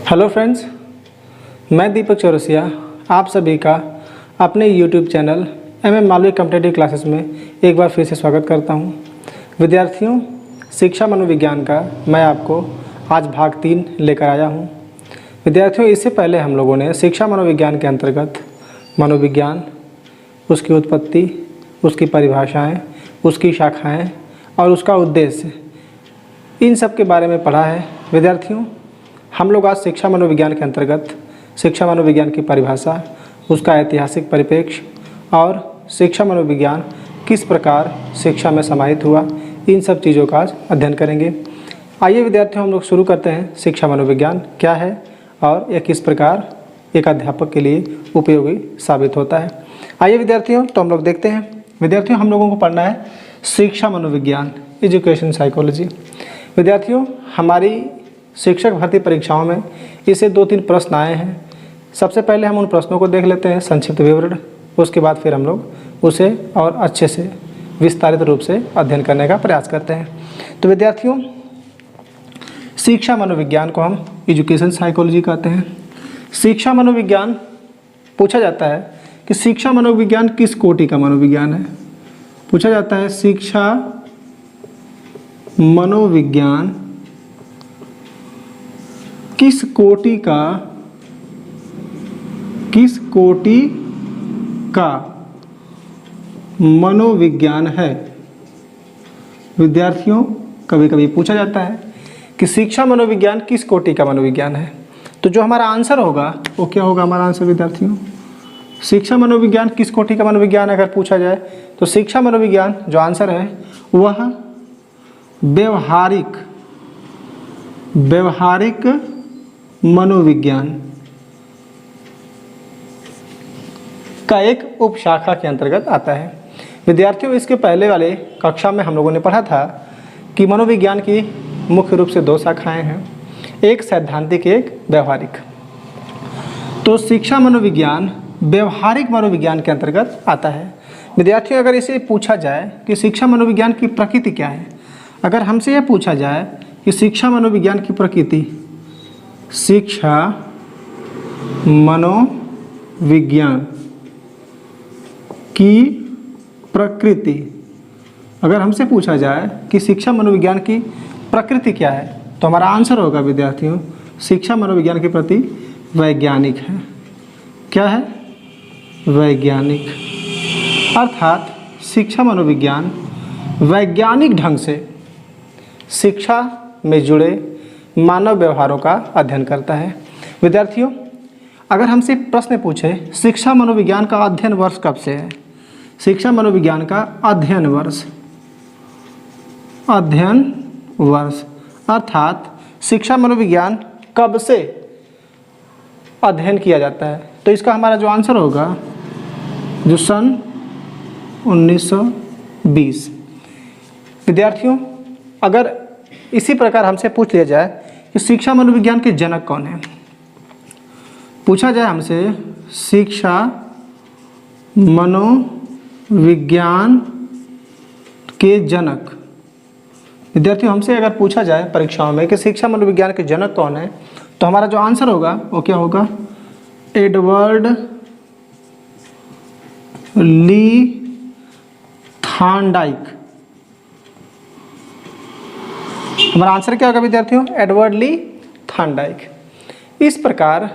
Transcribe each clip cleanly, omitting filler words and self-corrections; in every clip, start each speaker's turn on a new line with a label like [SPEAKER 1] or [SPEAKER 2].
[SPEAKER 1] Hello friends, मैं दीपक चौरसिया आप सभी का अपने YouTube channel MM Malviya competitive classes में एक बार फिर से स्वागत करता हूं। विद्यार्थियों, शिक्षा मनोविज्ञान का मैं आपको आज भाग 3 लेकर आया हूं। विद्यार्थियों, इससे पहले हम लोगों ने शिक्षा मनोविज्ञान के अंतर्गत मनोविज्ञान, उसकी उत्पत्ति, उसकी परिभाषाएँ, उसकी शाखाएँ और उसका उद्देश्य, इन सब के बारे में पढ़ा है। विद्यार्थियों, हम लोग आज शिक्षा मनोविज्ञान के अंतर्गत शिक्षा मनोविज्ञान की परिभाषा, उसका ऐतिहासिक परिप्रेक्ष्य और शिक्षा मनोविज्ञान किस प्रकार शिक्षा में समाहित हुआ, इन सब चीज़ों का आज अध्ययन करेंगे। आइए विद्यार्थियों, हम लोग शुरू करते हैं। शिक्षा मनोविज्ञान क्या है और यह किस प्रकार एक अध्यापक के लिए उपयोगी साबित होता है। आइए विद्यार्थियों, तो हम लोग देखते हैं। विद्यार्थियों, हम लोगों को पढ़ना है शिक्षा मनोविज्ञान, एजुकेशन साइकोलॉजी। विद्यार्थियों, हमारी शिक्षक भर्ती परीक्षाओं में इसे 2-3 प्रश्न आए हैं। सबसे पहले हम उन प्रश्नों को देख लेते हैं, संक्षिप्त विवरण। उसके बाद फिर हम लोग उसे और अच्छे से विस्तारित रूप से अध्ययन करने का प्रयास करते हैं। तो विद्यार्थियों, शिक्षा मनोविज्ञान को हम एजुकेशन साइकोलॉजी कहते हैं। शिक्षा मनोविज्ञान पूछा जाता है कि शिक्षा मनोविज्ञान किस कोटि का मनोविज्ञान है। पूछा जाता है शिक्षा मनोविज्ञान किस कोटि का मनोविज्ञान है। विद्यार्थियों, कभी कभी पूछा जाता है कि शिक्षा मनोविज्ञान किस कोटि का मनोविज्ञान है। तो जो हमारा आंसर होगा वो क्या होगा? हमारा आंसर विद्यार्थियों, शिक्षा मनोविज्ञान किस कोटि का मनोविज्ञान अगर पूछा जाए तो शिक्षा मनोविज्ञान जो आंसर है वह व्यवहारिक मनोविज्ञान का एक उपशाखा के अंतर्गत आता है। विद्यार्थियों, इसके पहले वाले कक्षा में हम लोगों ने पढ़ा था कि मनोविज्ञान की मुख्य रूप से 2 शाखाएं हैं, एक सैद्धांतिक, एक व्यवहारिक। तो शिक्षा मनोविज्ञान व्यवहारिक मनोविज्ञान के अंतर्गत आता है। विद्यार्थियों, अगर इसे पूछा जाए कि शिक्षा मनोविज्ञान की प्रकृति क्या है, अगर हमसे यह पूछा जाए कि शिक्षा मनोविज्ञान की प्रकृति, शिक्षा मनोविज्ञान की प्रकृति, अगर हमसे पूछा जाए कि शिक्षा मनोविज्ञान की प्रकृति क्या है तो हमारा आंसर होगा विद्यार्थियों, शिक्षा मनोविज्ञान की प्रति वैज्ञानिक है। क्या है? वैज्ञानिक। अर्थात शिक्षा मनोविज्ञान वैज्ञानिक ढंग से शिक्षा में जुड़े मानव व्यवहारों का अध्ययन करता है। विद्यार्थियों, अगर हमसे प्रश्न पूछे शिक्षा मनोविज्ञान का अध्ययन वर्ष कब से है, शिक्षा मनोविज्ञान का अध्ययन वर्ष अर्थात शिक्षा मनोविज्ञान कब से अध्ययन किया जाता है, तो इसका हमारा जो आंसर होगा जो सन 1920। विद्यार्थियों, अगर इसी प्रकार हमसे पूछ लिया जाए कि शिक्षा मनोविज्ञान के जनक कौन है, पूछा जाए हमसे शिक्षा मनोविज्ञान के जनक। विद्यार्थियों, हमसे अगर पूछा जाए परीक्षाओं में कि शिक्षा मनोविज्ञान के जनक कौन है तो हमारा जो आंसर होगा वो क्या होगा? एडवर्ड ली थॉर्नडाइक। हमारा आंसर क्या होगा विद्यार्थियों? एडवर्ड ली थॉर्नडाइक। इस प्रकार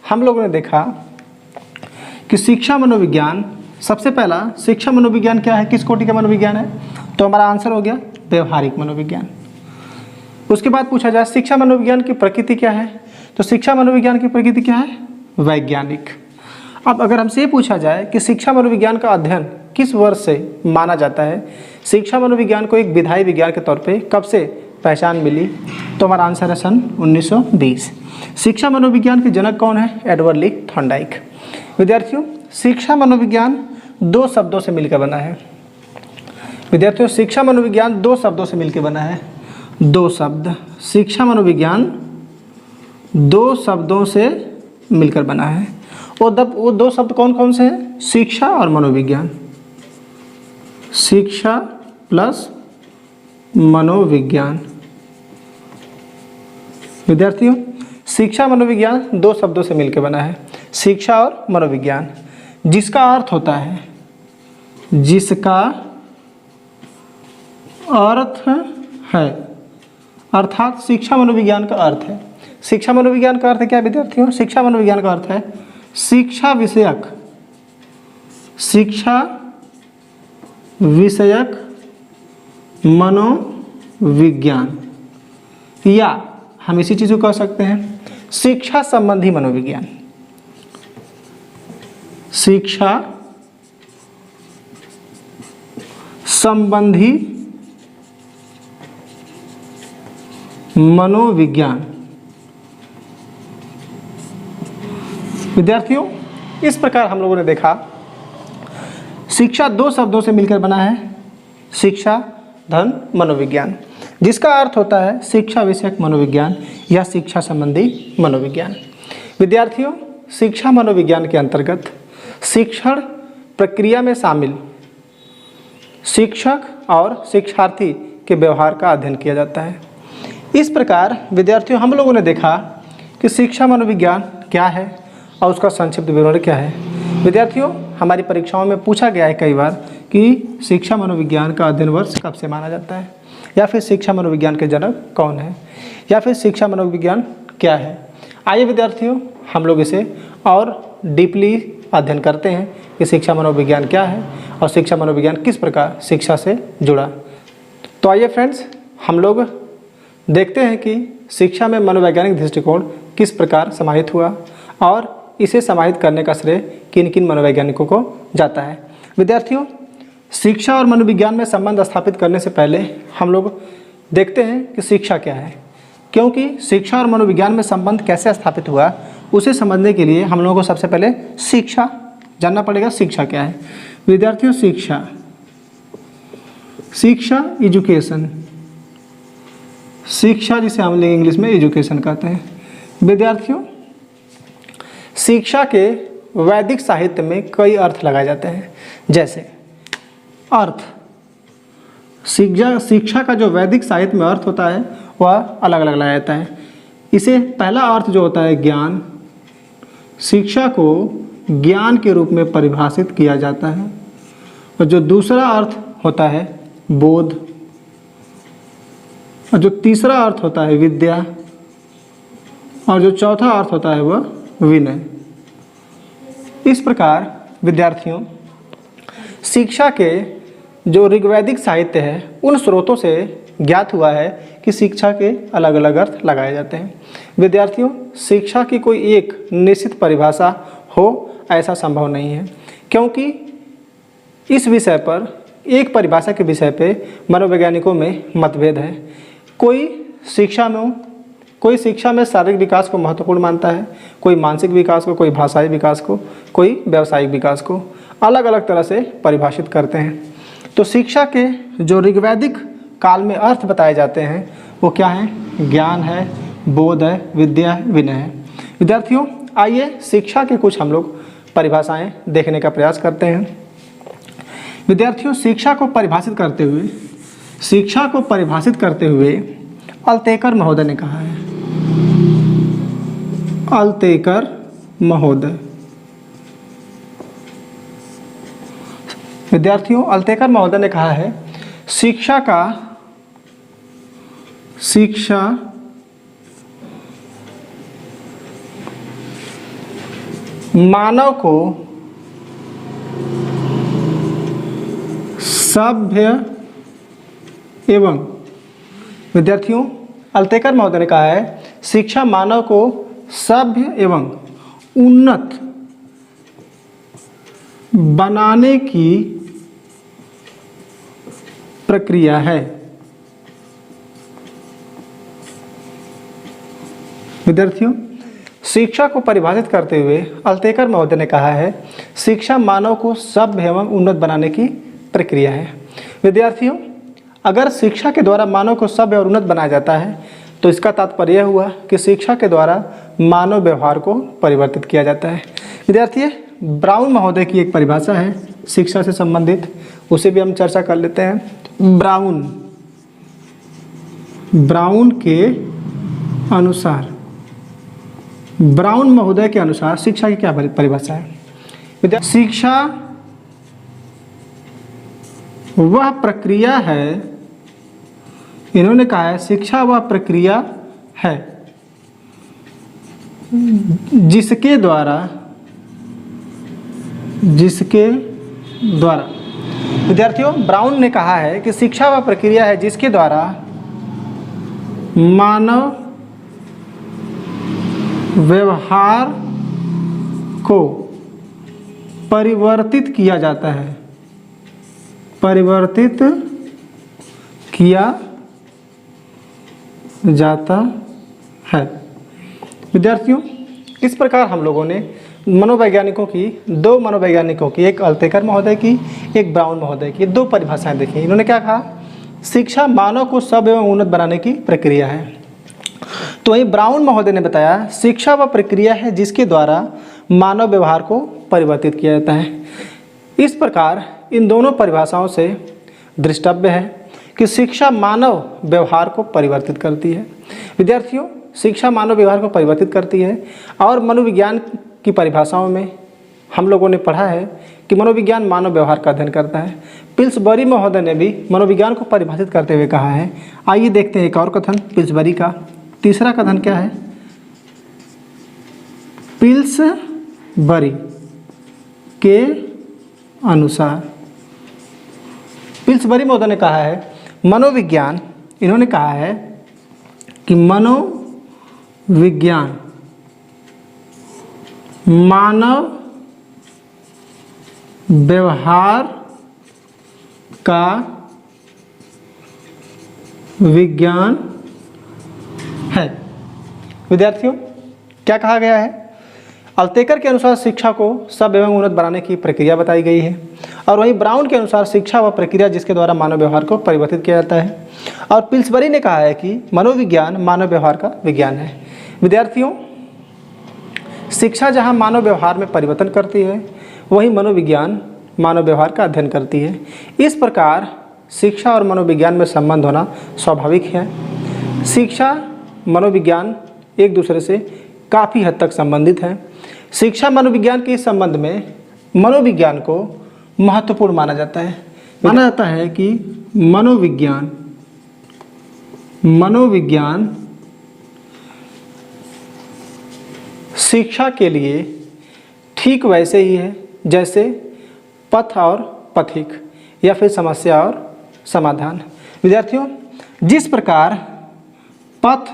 [SPEAKER 1] हम लोगों ने देखा कि शिक्षा मनोविज्ञान, सबसे पहला शिक्षा मनोविज्ञान क्या है, किस कोटि का मनोविज्ञान है, तो हमारा आंसर हो गया व्यवहारिक मनोविज्ञान। उसके बाद पूछा जाए शिक्षा मनोविज्ञान की प्रकृति क्या है, तो शिक्षा मनोविज्ञान की प्रकृति क्या है? वैज्ञानिक। अब अगर हमसे ये पूछा जाए कि शिक्षा मनोविज्ञान का अध्ययन किस वर्ष से माना जाता है, शिक्षा मनोविज्ञान को एक विधायी विज्ञान के तौर पे कब से पहचान मिली, तो हमारा आंसर है सन 1920। शिक्षा मनोविज्ञान के जनक कौन है? एडवर्ड ली थॉर्नडाइक। विद्यार्थियों, शिक्षा मनोविज्ञान 2 शब्दों से मिलकर बना है। विद्यार्थियों, शिक्षा मनोविज्ञान 2 शब्दों से मिलकर बना है। 2 शब्द, शिक्षा मनोविज्ञान 2 शब्दों से मिलकर बना है। वो 2 शब्द कौन कौन से हैं? शिक्षा और मनोविज्ञान। शिक्षा प्लस मनोविज्ञान। विद्यार्थियों, शिक्षा मनोविज्ञान दो शब्दों से मिलकर बना है, शिक्षा और मनोविज्ञान, जिसका अर्थ होता है, जिसका अर्थ है, अर्थात शिक्षा मनोविज्ञान का अर्थ है। शिक्षा मनोविज्ञान का अर्थ क्या है विद्यार्थियों? शिक्षा मनोविज्ञान का अर्थ है शिक्षा विषयक मनोविज्ञान, या हम इसी चीज़ को कह सकते हैं शिक्षा संबंधी मनोविज्ञान। शिक्षा संबंधी मनोविज्ञान। विद्यार्थियों, इस प्रकार हम लोगों ने देखा शिक्षा दो शब्दों से मिलकर बना है, शिक्षा धन मनोविज्ञान, जिसका अर्थ होता है शिक्षा विषयक मनोविज्ञान या शिक्षा संबंधी मनोविज्ञान। विद्यार्थियों, शिक्षा मनोविज्ञान के अंतर्गत शिक्षण प्रक्रिया में शामिल शिक्षक और शिक्षार्थी के व्यवहार का अध्ययन किया जाता है। इस प्रकार विद्यार्थियों, हम लोगों ने देखा कि शिक्षा मनोविज्ञान क्या है और उसका संक्षिप्त विवरण क्या है। विद्यार्थियों, हमारी परीक्षाओं में पूछा गया है कई बार कि शिक्षा मनोविज्ञान का अध्ययन वर्ष कब से माना जाता है, या फिर शिक्षा मनोविज्ञान के जनक कौन है, या फिर शिक्षा मनोविज्ञान क्या है। आइए विद्यार्थियों, हम लोग इसे और डीपली अध्ययन करते हैं कि शिक्षा मनोविज्ञान क्या है और शिक्षा मनोविज्ञान किस प्रकार शिक्षा से जुड़ा। तो आइए फ्रेंड्स, हम लोग देखते हैं कि शिक्षा में मनोवैज्ञानिक दृष्टिकोण किस प्रकार समाहित हुआ और इसे समाहित करने का श्रेय किन किन मनोवैज्ञानिकों को जाता है। विद्यार्थियों, शिक्षा और मनोविज्ञान में संबंध स्थापित करने से पहले हम लोग देखते हैं कि शिक्षा क्या है, क्योंकि शिक्षा और मनोविज्ञान में संबंध कैसे स्थापित हुआ उसे समझने के लिए हम लोगों को सबसे पहले शिक्षा जानना पड़ेगा। शिक्षा क्या है विद्यार्थियों? शिक्षा एजुकेशन, शिक्षा जिसे हम लोग इंग्लिश में एजुकेशन कहते हैं। विद्यार्थियों, शिक्षा के वैदिक साहित्य में कई अर्थ लगाए जाते हैं। जैसे अर्थ, शिक्षा का जो वैदिक साहित्य में अर्थ होता है वह अलग अलग लगाया जाता है। इसे पहला अर्थ जो होता है ज्ञान, शिक्षा को ज्ञान के रूप में परिभाषित किया जाता है। और जो दूसरा अर्थ होता है बोध, और जो तीसरा अर्थ होता है विद्या, और जो चौथा अर्थ होता है वह विनय। इस प्रकार विद्यार्थियों, शिक्षा के जो ऋग्वैदिक साहित्य है उन स्रोतों से ज्ञात हुआ है कि शिक्षा के अलग अलग अर्थ लगाए जाते हैं। विद्यार्थियों, शिक्षा की कोई एक निश्चित परिभाषा हो ऐसा संभव नहीं है, क्योंकि इस विषय पर एक परिभाषा के विषय पे मनोवैज्ञानिकों में मतभेद है। कोई शिक्षा में शारीरिक विकास को महत्वपूर्ण मानता है, कोई मानसिक विकास को, कोई भाषाई विकास को, कोई व्यावसायिक विकास को, अलग अलग तरह से परिभाषित करते हैं। तो शिक्षा के जो ऋग्वैदिक काल में अर्थ बताए जाते हैं वो क्या हैं? ज्ञान है, बोध है, विद्या है, विनय है। विद्यार्थियों, आइए शिक्षा के कुछ हम लोग परिभाषाएं देखने का प्रयास करते हैं। विद्यार्थियों, शिक्षा को परिभाषित करते हुए अल्तेकर महोदय ने कहा है, अल्तेकर महोदय। विद्यार्थियों, अल्तेकर महोदय ने कहा है शिक्षा मानव को सभ्य एवं, विद्यार्थियों, अल्तेकर महोदय ने कहा है शिक्षा मानव को सभ्य एवं उन्नत बनाने की प्रक्रिया है। विद्यार्थियों, शिक्षा को परिभाषित करते हुए अल्तेकर महोदय ने कहा है शिक्षा मानव को सभ्य एवं उन्नत बनाने की प्रक्रिया है। विद्यार्थियों, अगर शिक्षा के द्वारा मानव को सभ्य और उन्नत बनाया जाता है तो इसका तात्पर्य हुआ कि शिक्षा के द्वारा मानव व्यवहार को परिवर्तित किया जाता है। विद्यार्थी, ब्राउन महोदय की एक परिभाषा है शिक्षा से संबंधित, उसे भी हम चर्चा कर लेते हैं। ब्राउन के अनुसार ब्राउन महोदय के अनुसार शिक्षा की क्या परिभाषा है? शिक्षा वह प्रक्रिया है, इन्होंने कहा है शिक्षा वह प्रक्रिया है जिसके द्वारा विद्यार्थियों, ब्राउन ने कहा है कि शिक्षा वह प्रक्रिया है जिसके द्वारा मानव व्यवहार को परिवर्तित किया जाता है, परिवर्तित किया जाता है। विद्यार्थियों, इस प्रकार हम लोगों ने दो मनोवैज्ञानिकों की, एक अल्तेकर महोदय की, एक ब्राउन महोदय की, दो परिभाषाएं देखी। इन्होंने क्या कहा? शिक्षा मानव को सब एवं उन्नत बनाने की प्रक्रिया है। तो वहीं ब्राउन महोदय ने बताया शिक्षा वह प्रक्रिया है जिसके द्वारा मानव व्यवहार को परिवर्तित किया जाता है। इस प्रकार इन दोनों परिभाषाओं से दृष्टव्य है कि शिक्षा मानव व्यवहार को परिवर्तित करती है। विद्यार्थियों, शिक्षा मानव व्यवहार को परिवर्तित करती है और मनोविज्ञान की परिभाषाओं में हम लोगों ने पढ़ा है कि मनोविज्ञान मानव व्यवहार का अध्ययन करता है। पिल्सबरी महोदय ने भी मनोविज्ञान को परिभाषित करते हुए कहा है। आइए देखते हैं एक और कथन पिल्सबरी का। तीसरा कथन क्या है? पिल्सबरी के अनुसार, पिल्सबरी महोदय ने कहा है मनोविज्ञान, इन्होंने कहा है कि मनोविज्ञान मानव व्यवहार का विज्ञान है। विद्यार्थियों, क्या कहा गया है? अल्तेकर के अनुसार शिक्षा को सब एवं उन्नत बनाने की प्रक्रिया बताई गई है और वहीं ब्राउन के अनुसार शिक्षा वह प्रक्रिया जिसके द्वारा मानव व्यवहार को परिवर्तित किया जाता है और पिल्सबरी ने कहा है कि मनोविज्ञान मानव व्यवहार का विज्ञान है। विद्यार्थियों, शिक्षा जहां मानव व्यवहार में परिवर्तन करती है वहीं मनोविज्ञान मानव व्यवहार का अध्ययन करती है। इस प्रकार शिक्षा और मनोविज्ञान में संबंध होना स्वाभाविक है। शिक्षा मनोविज्ञान एक दूसरे से काफ़ी हद तक संबंधित हैं। शिक्षा मनोविज्ञान के इस संबंध में मनोविज्ञान को महत्वपूर्ण माना जाता है। माना जाता है कि मनोविज्ञान शिक्षा के लिए ठीक वैसे ही है जैसे पथ और पथिक या फिर समस्या और समाधान। विद्यार्थियों, जिस प्रकार पथ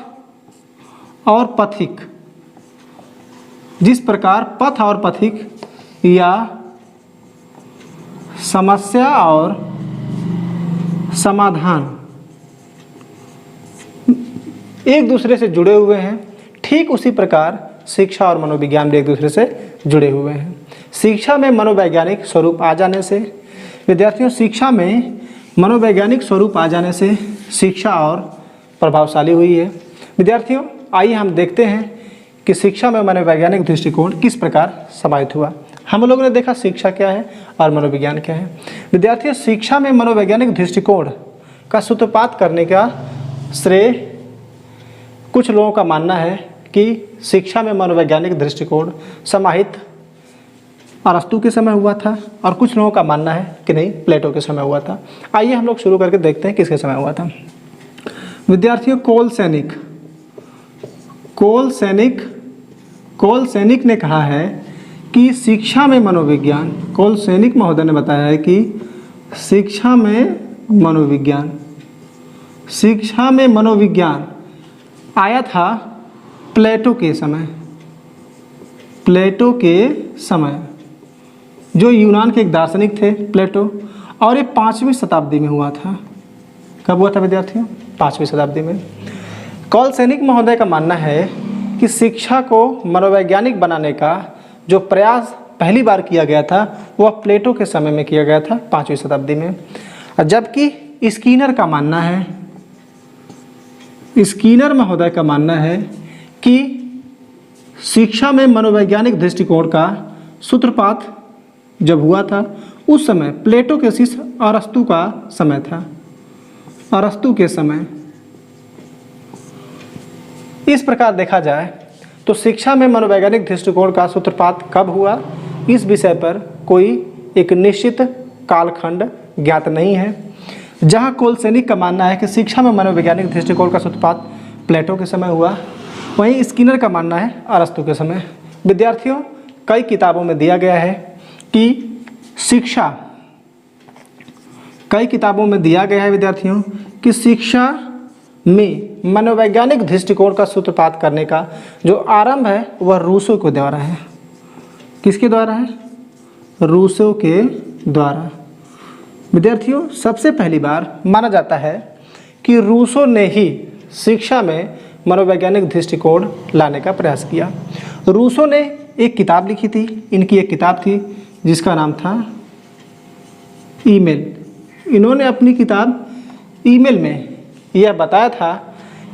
[SPEAKER 1] और पथिक या समस्या और समाधान एक दूसरे से जुड़े हुए हैं, ठीक उसी प्रकार शिक्षा और मनोविज्ञान भी एक दूसरे से जुड़े हुए हैं। शिक्षा में मनोवैज्ञानिक स्वरूप आ जाने से, विद्यार्थियों, शिक्षा में मनोवैज्ञानिक स्वरूप आ जाने से शिक्षा और प्रभावशाली हुई है। विद्यार्थियों, आइए हम देखते हैं कि शिक्षा में मनोवैज्ञानिक दृष्टिकोण किस प्रकार समाहित हुआ। हम लोगों ने देखा शिक्षा क्या है और मनोविज्ञान क्या है। विद्यार्थियों, शिक्षा में मनोवैज्ञानिक दृष्टिकोण का सूत्रपात करने का श्रेय कुछ लोगों का मानना है कि शिक्षा में मनोवैज्ञानिक दृष्टिकोण समाहित अरस्तु के समय हुआ था और कुछ लोगों का मानना है कि नहीं, प्लेटो के समय हुआ था। आइए हम लोग शुरू करके देखते हैं किसके समय हुआ था। विद्यार्थियों, कोलसैनिक ने कहा है कि शिक्षा में मनोविज्ञान, कोलसैनिक महोदय ने बताया है कि शिक्षा में मनोविज्ञान आया था प्लेटो के समय, जो यूनान के एक दार्शनिक थे प्लेटो, और ये 5वीं शताब्दी में हुआ था। कब हुआ था विद्यार्थियों? 5वीं शताब्दी में। कोलसैनिक महोदय का मानना है कि शिक्षा को मनोवैज्ञानिक बनाने का जो प्रयास पहली बार किया गया था वह प्लेटो के समय में किया गया था, 5वीं शताब्दी में। जबकि स्कीनर महोदय का मानना है कि शिक्षा में मनोवैज्ञानिक दृष्टिकोण का सूत्रपात जब हुआ था उस समय प्लेटो के शिष्य अरस्तु का समय था, अरस्तु के समय। इस प्रकार देखा जाए तो शिक्षा में मनोवैज्ञानिक दृष्टिकोण का सूत्रपात कब हुआ, इस विषय पर कोई एक निश्चित कालखंड ज्ञात नहीं है। जहां कोलसेनिक का मानना है कि शिक्षा में मनोवैज्ञानिक दृष्टिकोण का सूत्रपात प्लेटो के समय हुआ, वहीं स्किनर का मानना है अरस्तु के समय। विद्यार्थियों, कई किताबों में दिया गया है कि शिक्षा, कई किताबों में दिया गया है विद्यार्थियों कि शिक्षा में मनोवैज्ञानिक दृष्टिकोण का सूत्रपात करने का जो आरंभ है वह रूसो के द्वारा है। किसके द्वारा है? रूसो के द्वारा। विद्यार्थियों, सबसे पहली बार माना जाता है कि रूसो ने ही शिक्षा में मनोवैज्ञानिक दृष्टिकोण लाने का प्रयास किया। रूसो ने एक किताब लिखी थी, इनकी एक किताब थी जिसका नाम था ईमेल। इन्होंने अपनी किताब ईमेल में यह बताया था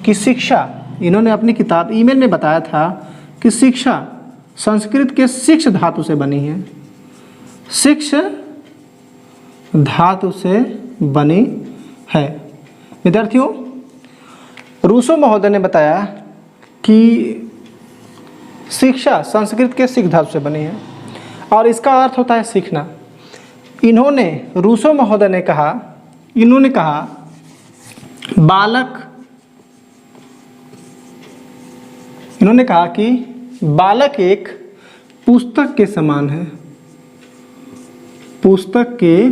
[SPEAKER 1] कि शिक्षा, इन्होंने अपनी किताब ईमेल में बताया था कि शिक्षा संस्कृत के शिक्ष धातु से बनी है, शिक्ष धातु से बनी है। विद्यार्थियों, रूसो महोदय ने बताया कि शिक्षा संस्कृत के शिक्ष धातु से बनी है और इसका अर्थ होता है सीखना। इन्होंने, रूसो महोदय ने कहा, इन्होंने कहा बालक, इन्होंने कहा कि बालक एक पुस्तक के समान है, पुस्तक के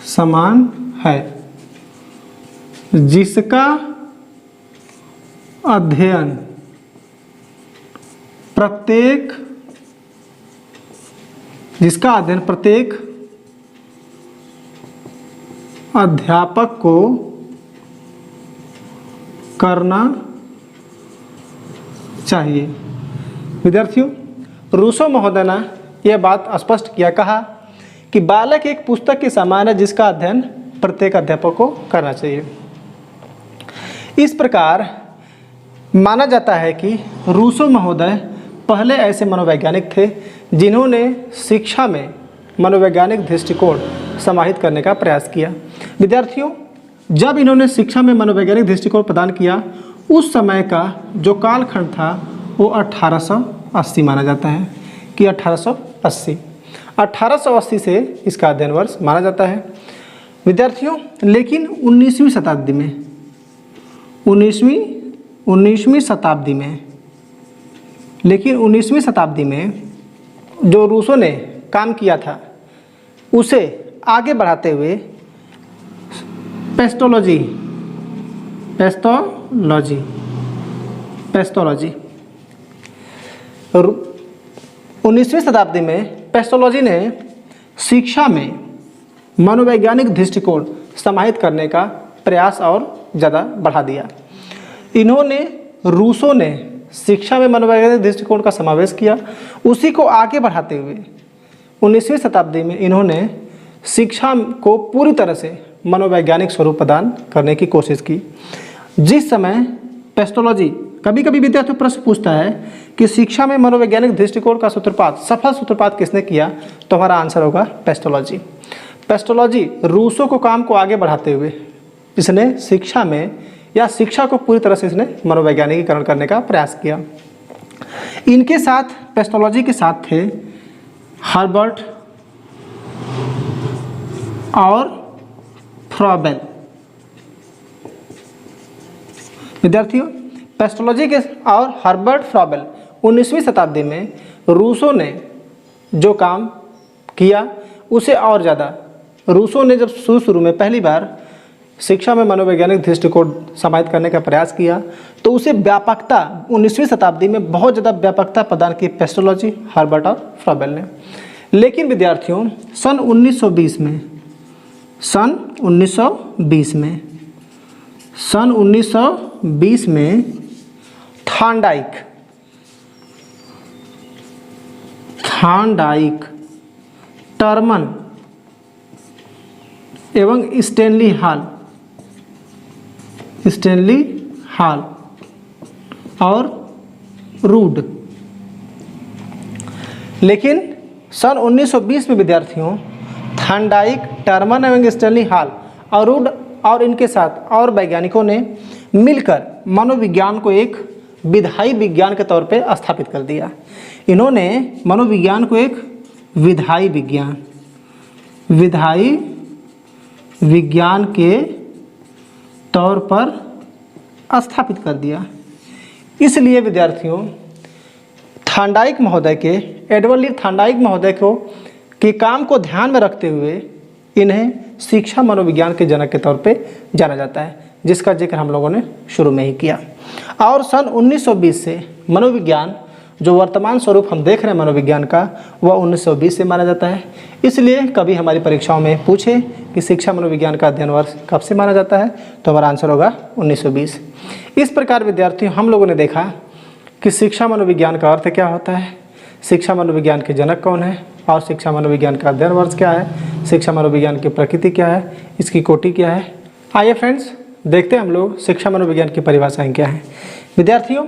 [SPEAKER 1] समान है जिसका अध्ययन प्रत्येक अध्यापक को करना चाहिए। विद्यार्थियों, रूसो महोदय ने यह बात स्पष्ट किया, कहा कि बालक एक पुस्तक के समान है जिसका अध्ययन प्रत्येक अध्यापक को करना चाहिए। इस प्रकार माना जाता है कि रूसो महोदय पहले ऐसे मनोवैज्ञानिक थे जिन्होंने शिक्षा में मनोवैज्ञानिक दृष्टिकोण समाहित करने का प्रयास किया। विद्यार्थियों, जब इन्होंने शिक्षा में मनोवैज्ञानिक दृष्टिकोण प्रदान किया, उस समय का जो कालखंड था वो 1880 माना जाता है कि 1880 से इसका अध्ययन वर्ष माना जाता है। विद्यार्थियों, लेकिन 19वीं शताब्दी में 19वीं शताब्दी में जो रूसो ने काम किया था उसे आगे बढ़ाते हुए पेस्टोलॉजी 19वीं शताब्दी में पेस्टोलॉजी ने शिक्षा में मनोवैज्ञानिक दृष्टिकोण समाहित करने का प्रयास और ज़्यादा बढ़ा दिया। रूसो ने शिक्षा में मनोवैज्ञानिक दृष्टिकोण का समावेश किया, उसी को आगे बढ़ाते हुए 19वीं शताब्दी में इन्होंने शिक्षा को पूरी तरह से मनोवैज्ञानिक स्वरूप प्रदान करने की कोशिश की। जिस समय पेस्टोलॉजी, कभी कभी विद्यार्थी प्रश्न पूछता है कि शिक्षा में मनोवैज्ञानिक दृष्टिकोण का सूत्रपात, सफल सूत्रपात किसने किया, तो हमारा आंसर होगा पेस्टोलॉजी। पेस्टोलॉजी रूसो को काम को आगे बढ़ाते हुए इसने शिक्षा में या शिक्षा को पूरी तरह से इसने मनोवैज्ञानिकीकरण करने का प्रयास किया। इनके साथ, पेस्टोलॉजी के साथ थे हर्बर्ट और फ्रॉबेल। विद्यार्थियों, पेस्टोलॉजी के और हर्बर्ट फ्रॉबेल 19वीं शताब्दी में रूसो ने जो काम किया उसे और ज़्यादा, रूसो ने जब शुरू में पहली बार शिक्षा में मनोवैज्ञानिक दृष्टिकोण समाहित करने का प्रयास किया तो उसे व्यापकता, 19वीं शताब्दी में बहुत ज़्यादा व्यापकता प्रदान की पेस्टोलॉजी, हर्बर्ट और फ्रॉबेल ने। लेकिन विद्यार्थियों, सन 1920 में थार्नडाइक, टर्मन एवं स्टैनली हॉल और रूड। लेकिन सन 1920 में विद्यार्थियों थार्नडाइक, टर्मन एवं स्टैनली हॉल और रूड और इनके साथ और वैज्ञानिकों ने मिलकर मनोविज्ञान को एक विधायी विज्ञान के तौर पे स्थापित कर दिया। इन्होंने मनोविज्ञान को एक विधायी विज्ञान के तौर पर स्थापित कर दिया। इसलिए विद्यार्थियों थांडाइक महोदय के एडवर्ड ली थांडाइक महोदय को के काम को ध्यान में रखते हुए इन्हें शिक्षा मनोविज्ञान के जनक के तौर पे जाना जाता है, जिसका जिक्र हम लोगों ने शुरू में ही किया। और सन 1920 से मनोविज्ञान जो वर्तमान स्वरूप हम देख रहे हैं मनोविज्ञान का, वह 1920 से माना जाता है। इसलिए कभी हमारी परीक्षाओं में पूछे कि शिक्षा मनोविज्ञान का अध्ययन वर्ष कब से माना जाता है, तो हमारा आंसर होगा 1920। इस प्रकार विद्यार्थियों हम लोगों ने देखा कि शिक्षा मनोविज्ञान का अर्थ क्या होता है, शिक्षा मनोविज्ञान के जनक कौन है, और शिक्षा मनोविज्ञान का अध्ययन वर्ष क्या है, शिक्षा मनोविज्ञान की प्रकृति क्या है, इसकी कोटि क्या है। आइए फ्रेंड्स देखते हैं हम लोग शिक्षा मनोविज्ञान की परिभाषाएं क्या हैं। विद्यार्थियों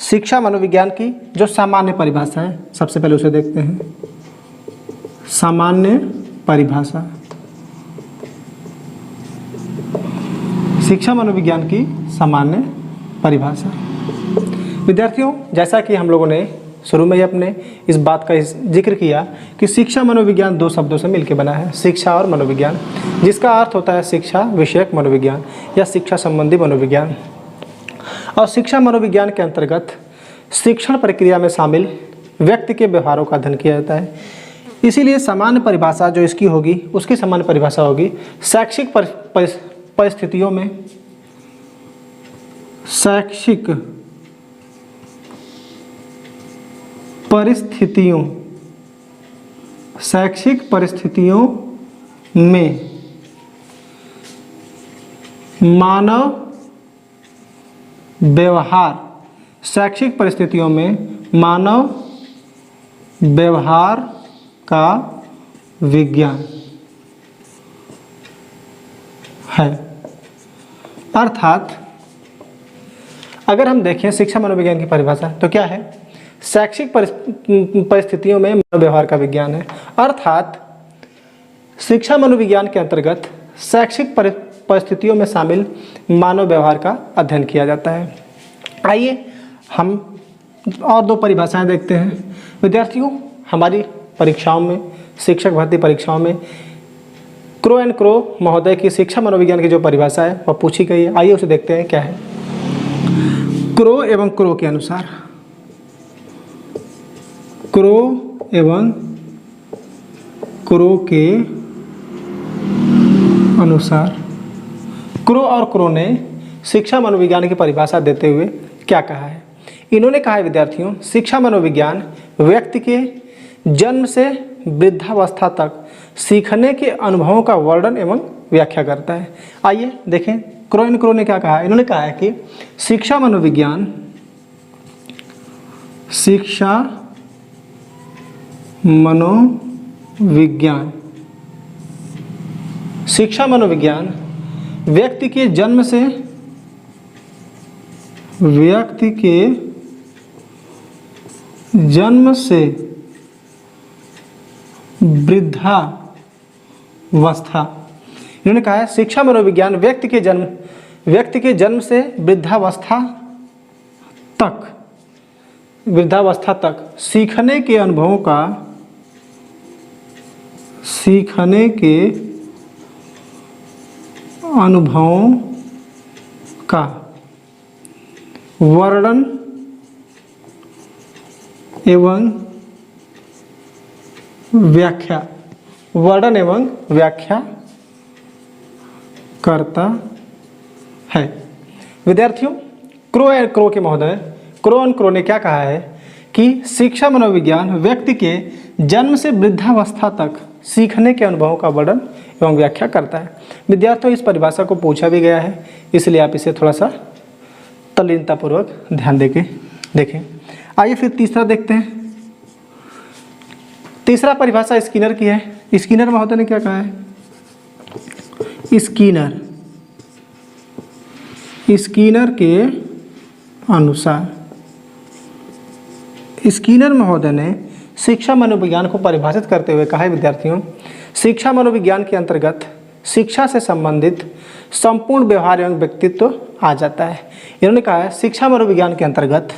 [SPEAKER 1] शिक्षा मनोविज्ञान की जो सामान्य परिभाषा है, सबसे पहले उसे देखते हैं। सामान्य परिभाषा शिक्षा मनोविज्ञान की सामान्य परिभाषा। विद्यार्थियों जैसा कि हम लोगों ने शुरू में ही अपने इस बात का जिक्र किया कि शिक्षा मनोविज्ञान दो शब्दों से मिलकर बना है, शिक्षा और मनोविज्ञान, जिसका अर्थ होता है शिक्षा विषयक मनोविज्ञान या शिक्षा संबंधी मनोविज्ञान। और शिक्षा मनोविज्ञान के अंतर्गत शिक्षण प्रक्रिया में शामिल व्यक्ति के व्यवहारों का अध्ययन किया जाता है। इसीलिए सामान्य परिभाषा जो इसकी होगी, उसकी सामान्य परिभाषा होगी शैक्षिक परिस्थितियों में शैक्षिक परिस्थितियों में मानव व्यवहार, शैक्षिक परिस्थितियों में मानव व्यवहार का विज्ञान है। अर्थात अगर हम देखें शिक्षा मनोविज्ञान की परिभाषा तो क्या है, शैक्षिक परिस्थितियों में मानव व्यवहार का विज्ञान है। अर्थात शिक्षा मनोविज्ञान के अंतर्गत शैक्षिक परिस्थितियों में शामिल मानव व्यवहार का अध्ययन किया जाता है। आइए हम और दो परिभाषाएं देखते हैं। विद्यार्थियों हमारी परीक्षाओं में, शिक्षक भर्ती परीक्षाओं में क्रो एंड क्रो महोदय की शिक्षा मनोविज्ञान की जो परिभाषा है वह पूछी गई है। आइए उसे देखते हैं क्या है। क्रो एवं क्रो के अनुसार, क्रो एवं क्रो के अनुसार क्रो और क्रो ने शिक्षा मनोविज्ञान की परिभाषा देते हुए क्या कहा है। इन्होंने कहा है विद्यार्थियों शिक्षा मनोविज्ञान व्यक्ति के जन्म से वृद्धावस्था तक सीखने के अनुभवों का वर्णन एवं व्याख्या करता है। आइए देखें क्रो एंड क्रो ने क्या कहा है। इन्होंने कहा है कि शिक्षा मनोविज्ञान व्यक्ति के जन्म से वृद्धावस्था, इन्होंने कहा है शिक्षा मनोविज्ञान व्यक्ति के जन्म से वृद्धावस्था तक सीखने के अनुभवों का वर्णन एवं व्याख्या करता है। विद्यार्थियों क्रो एंड क्रो के महोदय क्रो एंड क्रो ने क्या कहा है कि शिक्षा मनोविज्ञान व्यक्ति के जन्म से वृद्धावस्था तक सीखने के अनुभवों का वर्णन एवं व्याख्या करता है। विद्यार्थियों इस परिभाषा को पूछा भी गया है, इसलिए आप इसे थोड़ा सा तल्लीनतापूर्वक ध्यान देके देखें। आइए फिर तीसरा देखते हैं। तीसरा परिभाषा स्किनर की है। स्किनर महोदय ने क्या कहा है। स्किनर के अनुसार, स्किनर महोदय ने शिक्षा मनोविज्ञान को परिभाषित करते हुए कहा है विद्यार्थियों शिक्षा मनोविज्ञान के अंतर्गत शिक्षा से संबंधित संपूर्ण व्यवहार एवं व्यक्तित्व आ जाता है। इन्होंने कहा है शिक्षा मनोविज्ञान के अंतर्गत,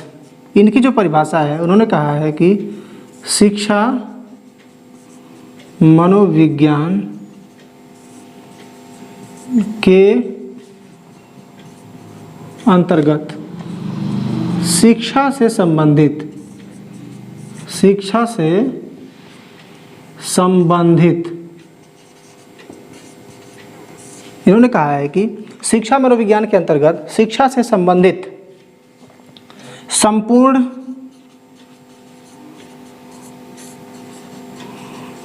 [SPEAKER 1] इनकी जो परिभाषा है उन्होंने कहा है कि शिक्षा मनोविज्ञान के अंतर्गत शिक्षा से संबंधित इन्होंने कहा है कि शिक्षा मनोविज्ञान के अंतर्गत शिक्षा से संबंधित संपूर्ण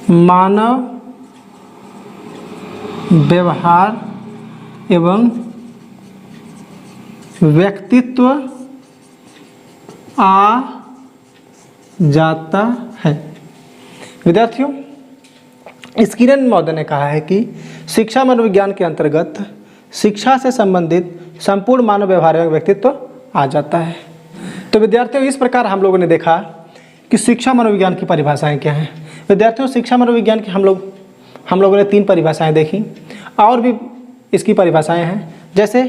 [SPEAKER 1] मानव व्यवहार एवं व्यक्तित्व आ जाता है। विद्यार्थियों, स्किनर महोदय ने कहा है कि शिक्षा मनोविज्ञान के अंतर्गत शिक्षा से संबंधित संपूर्ण मानव व्यवहार एवं व्यक्तित्व आ जाता है। तो विद्यार्थियों, इस प्रकार हम लोगों ने देखा कि शिक्षा मनोविज्ञान की परिभाषाएं क्या हैं। विद्यार्थियों, शिक्षा मनोविज्ञान की हम लोगों ने 3 परिभाषाएं देखी, और भी इसकी परिभाषाएं हैं। जैसे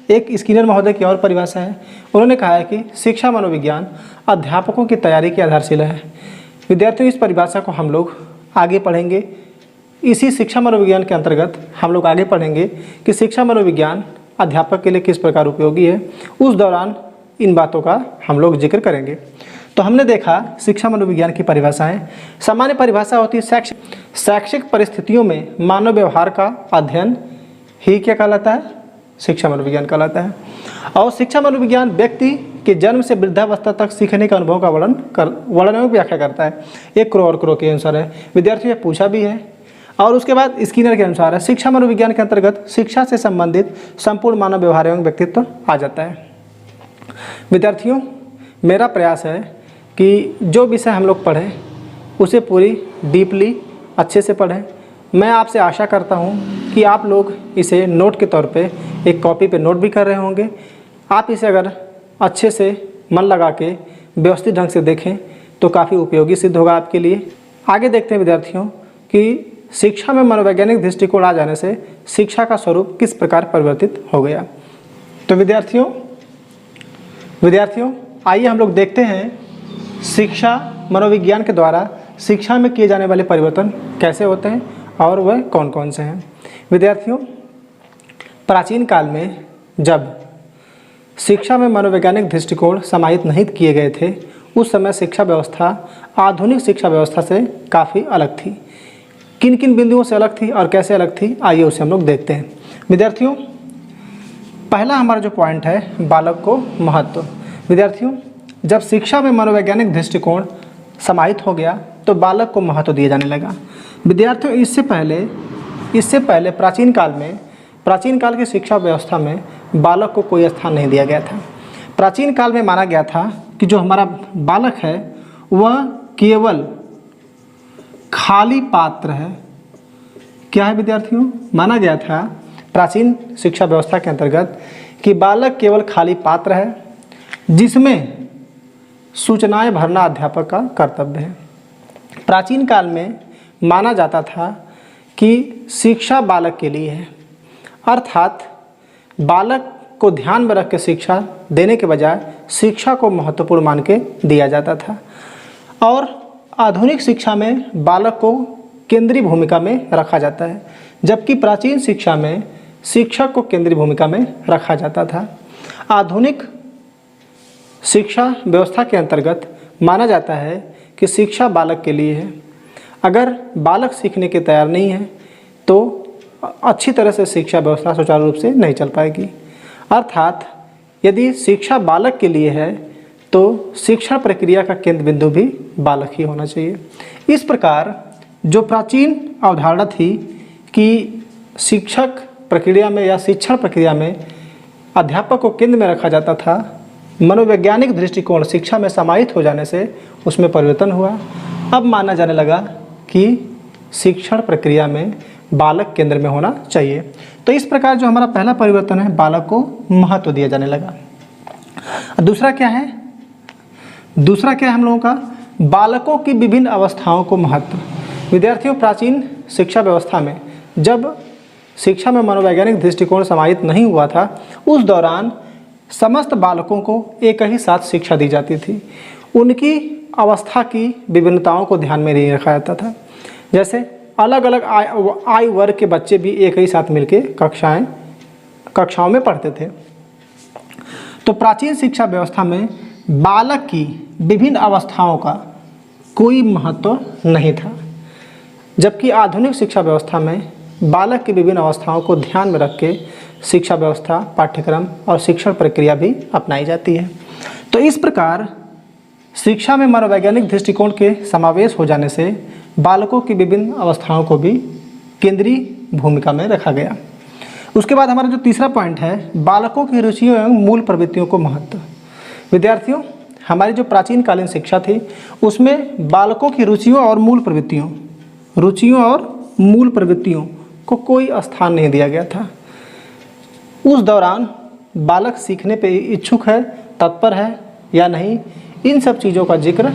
[SPEAKER 1] एक स्किनर महोदय की और परिभाषा है, उन्होंने कहा है कि शिक्षा मनोविज्ञान अध्यापकों की तैयारी की आधारशिला है। विद्यार्थियों, इस परिभाषा को हम लोग आगे पढ़ेंगे। इसी शिक्षा मनोविज्ञान के अंतर्गत हम लोग आगे पढ़ेंगे कि शिक्षा मनोविज्ञान अध्यापक के लिए किस प्रकार उपयोगी है। उस दौरान इन बातों का हम लोग जिक्र करेंगे। तो हमने देखा शिक्षा मनोविज्ञान की परिभाषाएं। सामान्य परिभाषा होती है शैक्षिक परिस्थितियों में मानव व्यवहार का अध्ययन ही क्या कहलाता है, शिक्षा मनोविज्ञान कहलाता है। और शिक्षा मनोविज्ञान व्यक्ति के जन्म से वृद्धावस्था तक सीखने के अनुभव का वर्णन एवं व्याख्या करता है। एक क्रो और क्रो के अनुसार है। विद्यार्थियों, पूछा भी है। और उसके बाद स्किनर के अनुसार है शिक्षा मनोविज्ञान के अंतर्गत शिक्षा से संबंधित संपूर्ण मानव व्यवहार एवं व्यक्तित्व आ जाता है। विद्यार्थियों, मेरा प्रयास है कि जो विषय हम लोग पढ़ें उसे पूरी डीपली अच्छे से पढ़ें। मैं आपसे आशा करता हूं कि आप लोग इसे नोट के तौर पे एक कॉपी पे नोट भी कर रहे होंगे। आप इसे अगर अच्छे से मन लगा के व्यवस्थित ढंग से देखें तो काफ़ी उपयोगी सिद्ध होगा आपके लिए। आगे देखते हैं विद्यार्थियों कि शिक्षा में मनोवैज्ञानिक दृष्टिकोण आ जाने से शिक्षा का स्वरूप किस प्रकार परिवर्तित हो गया। तो विद्यार्थियों आइए हम लोग देखते हैं शिक्षा मनोविज्ञान के द्वारा शिक्षा में किए जाने वाले परिवर्तन कैसे होते हैं और वह कौन कौन से हैं। विद्यार्थियों, प्राचीन काल में जब शिक्षा में मनोवैज्ञानिक दृष्टिकोण समाहित नहीं किए गए थे, उस समय शिक्षा व्यवस्था आधुनिक शिक्षा व्यवस्था से काफ़ी अलग थी। किन किन बिंदुओं से अलग थी और कैसे अलग थी, आइए उसे हम लोग देखते हैं। विद्यार्थियों, पहला हमारा जो पॉइंट है, बालक को महत्व। विद्यार्थियों, जब शिक्षा में मनोवैज्ञानिक दृष्टिकोण समाहित हो गया तो बालक को महत्व दिया जाने लगा। विद्यार्थियों, इससे पहले प्राचीन काल की शिक्षा व्यवस्था में बालक को कोई स्थान नहीं दिया गया था। प्राचीन काल में माना गया था कि जो हमारा बालक है वह केवल खाली पात्र है। क्या है विद्यार्थियों? माना गया था प्राचीन शिक्षा व्यवस्था के अंतर्गत कि बालक केवल खाली पात्र है जिसमें सूचनाएं भरना अध्यापक का कर्तव्य है। प्राचीन काल में माना जाता था कि शिक्षा बालक के लिए है, अर्थात बालक को ध्यान में रख के शिक्षा देने के बजाय शिक्षा को महत्वपूर्ण मान के दिया जाता था। और आधुनिक शिक्षा में बालक को केंद्रीय भूमिका में रखा जाता है, जबकि प्राचीन शिक्षा में शिक्षक को केंद्रीय भूमिका में रखा जाता था। आधुनिक शिक्षा व्यवस्था के अंतर्गत माना जाता है कि शिक्षा बालक के लिए है। अगर बालक सीखने के तैयार नहीं है तो अच्छी तरह से शिक्षा व्यवस्था सुचारू रूप से नहीं चल पाएगी। अर्थात यदि शिक्षा बालक के लिए है तो शिक्षण प्रक्रिया का केंद्र बिंदु भी बालक ही होना चाहिए। इस प्रकार जो प्राचीन अवधारणा थी कि शिक्षक प्रक्रिया में या शिक्षण प्रक्रिया में अध्यापक को केंद्र में रखा जाता था, मनोवैज्ञानिक दृष्टिकोण शिक्षा में समाहित हो जाने से उसमें परिवर्तन हुआ। अब माना जाने लगा कि शिक्षण प्रक्रिया में बालक केंद्र में होना चाहिए। तो इस प्रकार जो हमारा पहला परिवर्तन है, बालक को महत्व दिया जाने लगा। दूसरा क्या है हम लोगों का? बालकों की विभिन्न अवस्थाओं को महत्व। विद्यार्थियों, प्राचीन शिक्षा व्यवस्था में जब शिक्षा में मनोवैज्ञानिक दृष्टिकोण समाहित नहीं हुआ था, उस दौरान समस्त बालकों को एक ही साथ शिक्षा दी जाती थी। उनकी अवस्था की विभिन्नताओं को ध्यान में नहीं रखा जाता था। जैसे अलग अलग आयु वर्ग के बच्चे भी एक ही साथ मिलकर कक्षाओं में पढ़ते थे। तो प्राचीन शिक्षा व्यवस्था में बालक की विभिन्न अवस्थाओं का कोई महत्व नहीं था, जबकि आधुनिक शिक्षा व्यवस्था में बालक की विभिन्न अवस्थाओं को ध्यान में रख के शिक्षा व्यवस्था, पाठ्यक्रम और शिक्षण प्रक्रिया भी अपनाई जाती है। तो इस प्रकार शिक्षा में मनोवैज्ञानिक दृष्टिकोण के समावेश हो जाने से बालकों की विभिन्न अवस्थाओं को भी केंद्रीय भूमिका में रखा गया। उसके बाद हमारा जो तीसरा पॉइंट है, बालकों की रुचियों एवं मूल प्रवृत्तियों को महत्व। विद्यार्थियों, हमारी जो प्राचीन कालीन शिक्षा थी उसमें बालकों की रुचियों और मूल प्रवृत्तियों को कोई स्थान नहीं दिया गया था। उस दौरान बालक सीखने पे इच्छुक है, तत्पर है या नहीं, इन सब चीज़ों का जिक्र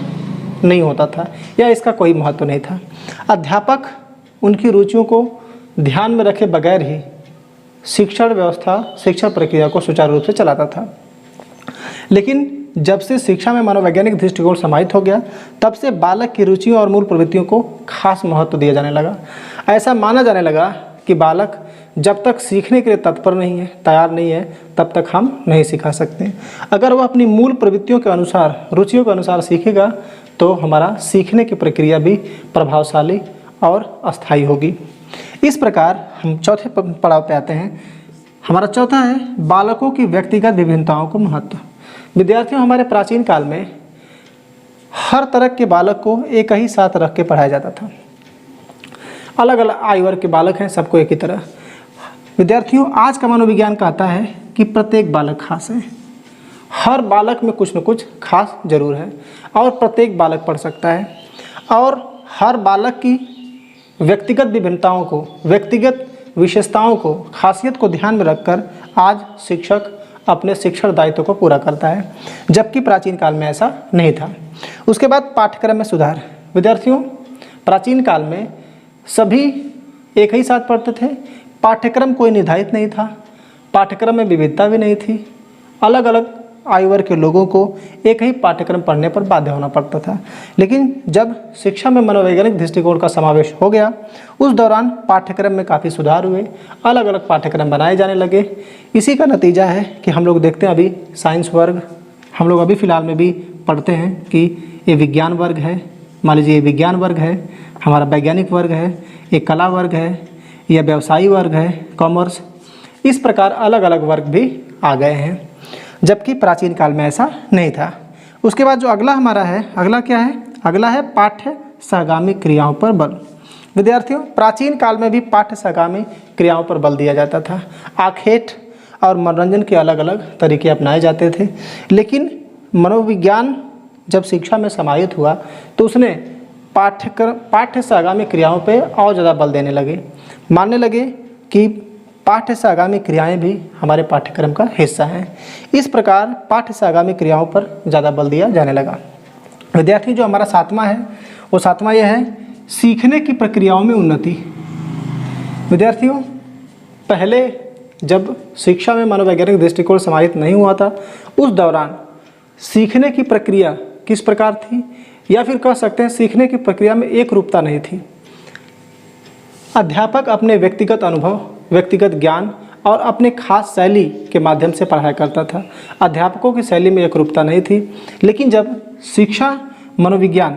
[SPEAKER 1] नहीं होता था या इसका कोई महत्व नहीं था। अध्यापक उनकी रुचियों को ध्यान में रखे बगैर ही शिक्षण व्यवस्था, शिक्षण प्रक्रिया को सुचारू रूप से चलाता था। लेकिन जब से शिक्षा में मनोवैज्ञानिक दृष्टिकोण समाहित हो गया, तब से बालक की रुचियों और मूल प्रवृत्तियों को खास महत्व दिया जाने लगा। ऐसा माना जाने लगा कि बालक जब तक सीखने के लिए तत्पर नहीं है, तैयार नहीं है, तब तक हम नहीं सिखा सकते। अगर वह अपनी मूल प्रवृत्तियों के अनुसार, रुचियों के अनुसार सीखेगा तो हमारा सीखने की प्रक्रिया भी प्रभावशाली और अस्थायी होगी। इस प्रकार हम चौथे पड़ाव पे आते हैं। हमारा चौथा है बालकों की व्यक्तिगत विभिन्नताओं को महत्व। विद्यार्थियों, हमारे प्राचीन काल में हर तरह के बालक को एक ही साथ रख के पढ़ाया जाता था। अलग अलग आयु वर्ग के बालक हैं, सबको एक ही तरह। विद्यार्थियों, आज का मनोविज्ञान कहता है कि प्रत्येक बालक खास है। हर बालक में कुछ न कुछ खास जरूर है और प्रत्येक बालक पढ़ सकता है। और हर बालक की व्यक्तिगत विभिन्नताओं को, व्यक्तिगत विशेषताओं को, खासियत को ध्यान में रखकर आज शिक्षक अपने शिक्षण दायित्व को पूरा करता है, जबकि प्राचीन काल में ऐसा नहीं था। उसके बाद पाठ्यक्रम में सुधार। विद्यार्थियों, प्राचीन काल में सभी एक ही साथ पढ़ते थे, पाठ्यक्रम कोई निर्धारित नहीं था, पाठ्यक्रम में विविधता भी नहीं थी। अलग अलग आयु वर्ग के लोगों को एक ही पाठ्यक्रम पढ़ने पर बाध्य होना पड़ता था। लेकिन जब शिक्षा में मनोवैज्ञानिक दृष्टिकोण का समावेश हो गया, उस दौरान पाठ्यक्रम में काफ़ी सुधार हुए, अलग अलग पाठ्यक्रम बनाए जाने लगे। इसी का नतीजा है कि हम लोग देखते हैं अभी साइंस वर्ग हम लोग अभी फ़िलहाल में भी पढ़ते हैं कि ये विज्ञान वर्ग है, मान लीजिए ये विज्ञान वर्ग है, हमारा वैज्ञानिक वर्ग है, ये कला वर्ग है, या व्यवसायी वर्ग है, कॉमर्स। इस प्रकार अलग अलग वर्ग भी आ गए हैं, जबकि प्राचीन काल में ऐसा नहीं था। उसके बाद जो अगला हमारा है, अगला क्या है? अगला है पाठ्य सहगामी क्रियाओं पर बल। विद्यार्थियों, प्राचीन काल में भी पाठ्य सहगामी क्रियाओं पर बल दिया जाता था। आखेट और मनोरंजन के अलग अलग तरीके अपनाए जाते थे। लेकिन मनोविज्ञान जब शिक्षा में समाहित हुआ तो उसने पाठ्य सहगामी क्रियाओं पर और ज़्यादा बल देने लगे। मानने लगे कि पाठ्य सहगामी क्रियाएं भी हमारे पाठ्यक्रम का हिस्सा हैं। इस प्रकार पाठ्य सहगामी क्रियाओं पर ज़्यादा बल दिया जाने लगा। विद्यार्थी, जो हमारा सातवां है वो सातवां यह है सीखने की प्रक्रियाओं में उन्नति। विद्यार्थियों, पहले जब शिक्षा में मनोवैज्ञानिक दृष्टिकोण समाहित नहीं हुआ था, उस दौरान सीखने की प्रक्रिया किस प्रकार थी, या फिर कह सकते हैं सीखने की प्रक्रिया में एक रूपता नहीं थी। अध्यापक अपने व्यक्तिगत अनुभव, व्यक्तिगत ज्ञान और अपने खास शैली के माध्यम से पढ़ाया करता था। अध्यापकों की शैली में एक रूपता नहीं थी। लेकिन जब शिक्षा मनोविज्ञान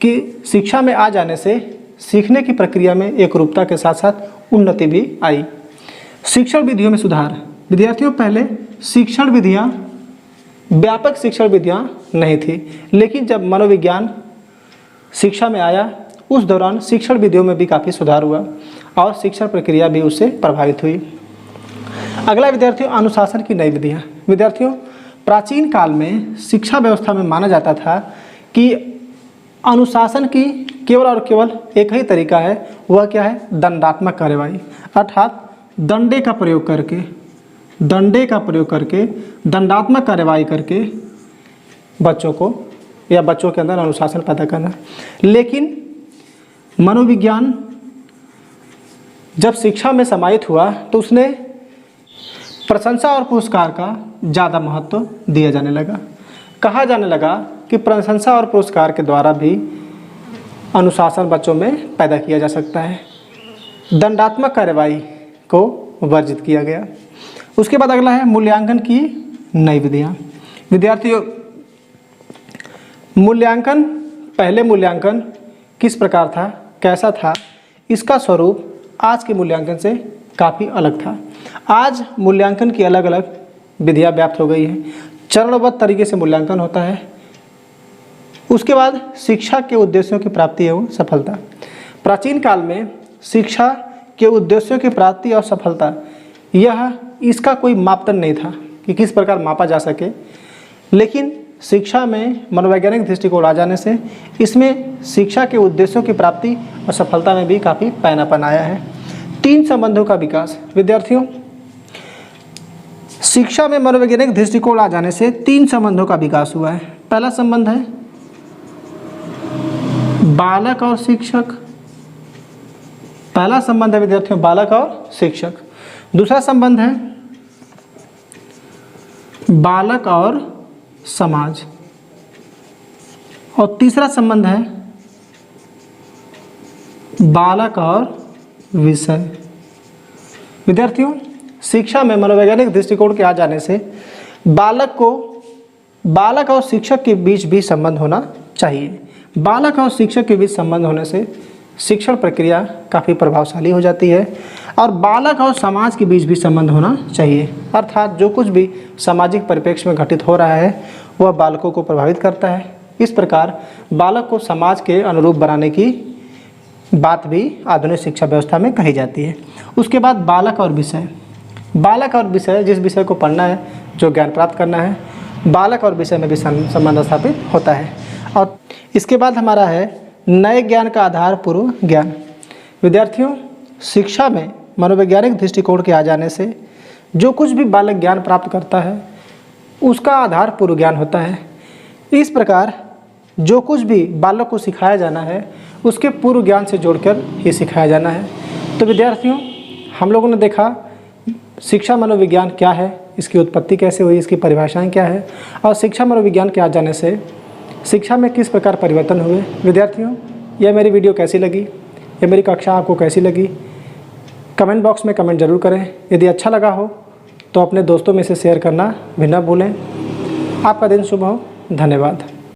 [SPEAKER 1] की शिक्षा में आ जाने से सीखने की प्रक्रिया में एक रूपता के साथ साथ उन्नति भी आई। शिक्षण विधियों में सुधार। विद्यार्थियों, पहले शिक्षण विधियाँ, व्यापक शिक्षण विधियाँ नहीं थी, लेकिन जब मनोविज्ञान शिक्षा में आया उस दौरान शिक्षण विधियों में भी काफ़ी सुधार हुआ और शिक्षण प्रक्रिया भी उससे प्रभावित हुई। अगला विद्यार्थियों, अनुशासन की नई विधियाँ। विद्यार्थियों, प्राचीन काल में शिक्षा व्यवस्था में माना जाता था कि अनुशासन की केवल और केवल एक ही तरीका है, वह क्या है? दंडात्मक कार्यवाही, अर्थात डंडे का प्रयोग करके दंडात्मक कार्यवाही करके बच्चों को या बच्चों के अंदर अनुशासन पैदा करना। लेकिन मनोविज्ञान जब शिक्षा में समाहित हुआ तो उसने प्रशंसा और पुरस्कार का ज़्यादा महत्व दिया जाने लगा। कहा जाने लगा कि प्रशंसा और पुरस्कार के द्वारा भी अनुशासन बच्चों में पैदा किया जा सकता है। दंडात्मक कार्रवाई को वर्जित किया गया। उसके बाद अगला है मूल्यांकन की नई विधियाँ। विद्यार्थियों, मूल्यांकन, पहले मूल्यांकन किस प्रकार था, कैसा था, इसका स्वरूप आज के मूल्यांकन से काफ़ी अलग था। आज मूल्यांकन की अलग अलग विधियाँ व्याप्त हो गई हैं। चरणबद्ध तरीके से मूल्यांकन होता है। उसके बाद शिक्षा के उद्देश्यों की प्राप्ति एवं सफलता। प्राचीन काल में शिक्षा के उद्देश्यों की प्राप्ति और सफलता, यह इसका कोई मापदंड नहीं था कि किस प्रकार मापा जा सके। लेकिन शिक्षा में मनोवैज्ञानिक दृष्टिकोण आ जाने से इसमें शिक्षा के उद्देश्यों की प्राप्ति और सफलता में भी काफ़ी पैनापन आया है। 3 संबंधों का विकास। विद्यार्थियों, शिक्षा में मनोवैज्ञानिक दृष्टिकोण आ जाने से 3 संबंधों का विकास हुआ है। पहला संबंध है बालक और शिक्षक। पहला संबंध है विद्यार्थियों बालक और शिक्षक। दूसरा संबंध है बालक और समाज। और तीसरा संबंध है बालक और विषय। विद्यार्थियों, शिक्षा में मनोवैज्ञानिक दृष्टिकोण के आ जाने से बालक और शिक्षक के बीच भी संबंध होना चाहिए। बालक और शिक्षक के बीच संबंध होने से शिक्षण प्रक्रिया काफ़ी प्रभावशाली हो जाती है। और बालक और समाज के बीच भी संबंध होना चाहिए, अर्थात जो कुछ भी सामाजिक परिप्रेक्ष्य में घटित हो रहा है वह बालकों को प्रभावित करता है। इस प्रकार बालक को समाज के अनुरूप बनाने की बात भी आधुनिक शिक्षा व्यवस्था में कही जाती है। उसके बाद बालक और विषय। बालक और विषय, जिस विषय को पढ़ना है, जो ज्ञान प्राप्त करना है, बालक और विषय में भी संबंध स्थापित होता है। और इसके बाद हमारा है नए ज्ञान का आधार पूर्व ज्ञान। विद्यार्थियों, शिक्षा में मनोवैज्ञानिक दृष्टिकोण के आ जाने से जो कुछ भी बालक ज्ञान प्राप्त करता है उसका आधार पूर्व ज्ञान होता है। इस प्रकार जो कुछ भी बालक को सिखाया जाना है उसके पूर्व ज्ञान से जोड़कर ही सिखाया जाना है। तो विद्यार्थियों, हम लोगों ने देखा शिक्षा मनोविज्ञान क्या है, इसकी उत्पत्ति कैसे हुई, इसकी परिभाषाएं क्या है, और शिक्षा मनोविज्ञान के आ जाने से शिक्षा में किस प्रकार परिवर्तन हुए। विद्यार्थियों, यह मेरी वीडियो कैसी लगी, यह मेरी कक्षा आपको कैसी लगी, कमेंट बॉक्स में कमेंट जरूर करें। यदि अच्छा लगा हो तो अपने दोस्तों में से शेयर करना भी न भूलें। आपका दिन शुभ हो। धन्यवाद।